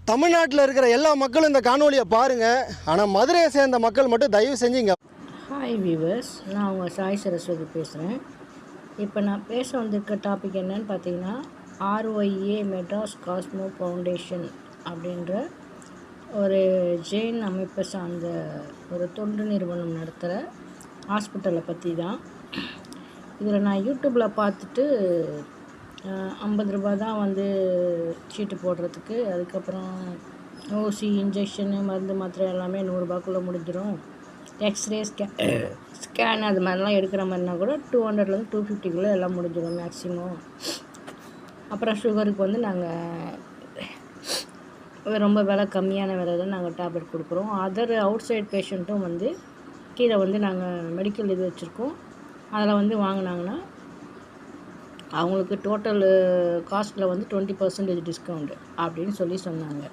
தமிழ்நாட்டில் இருக்கிற எல்லா மக்களும் இந்த காணொலியை பாருங்கள். ஆனால் மதுரையை சேர்ந்த மக்கள் மட்டும் தயவு செஞ்சு இங்கே. ஹாய் வியூவர்ஸ், நான் உங்கள் சாய் சரஸ்வதி பேசுகிறேன். இப்போ நான் பேச வந்திருக்க டாபிக் என்னன்னு பார்த்தீங்கன்னா, ROIA மெட்ராஸ் காஸ்மோ ஃபவுண்டேஷன் அப்படின்ற ஒரு ஜெயின் அமைப்பை சார்ந்த ஒரு தொண்டு நிறுவனம் நடத்துகிற ஹாஸ்பிட்டலை பற்றி தான். இதில் நான் யூடியூப்பில் பார்த்துட்டு 50 ரூபா தான் வந்து சீட்டு போடுறதுக்கு. அதுக்கப்புறம் ஊசி, இன்ஜெக்ஷனு, மருந்து, மாத்திரை எல்லாமே 100 ரூபாக்குள்ளே முடிஞ்சிடும். எக்ஸ்ரே, ஸ்கேன் அது மாதிரிலாம் எடுக்கிற மாதிரினா கூட 200லேருந்து 250குள்ளே எல்லாம் முடிஞ்சிடும் மேக்ஸிமம். அப்புறம் சுகருக்கு வந்து நாங்கள் ரொம்ப விலை கம்மியான விலை தான் நாங்கள் டேப்லெட் கொடுக்குறோம். அதர் அவுட் சைட் பேஷண்ட்டும் வந்து கீழே வந்து நாங்கள் மெடிக்கல் இது வச்சுருக்கோம். அதில் வந்து வாங்கினாங்கன்னா அவங்களுக்கு டோட்டல் காஸ்ட்டில் வந்து 20% டிஸ்கவுண்ட் அப்படின்னு சொன்னாங்க.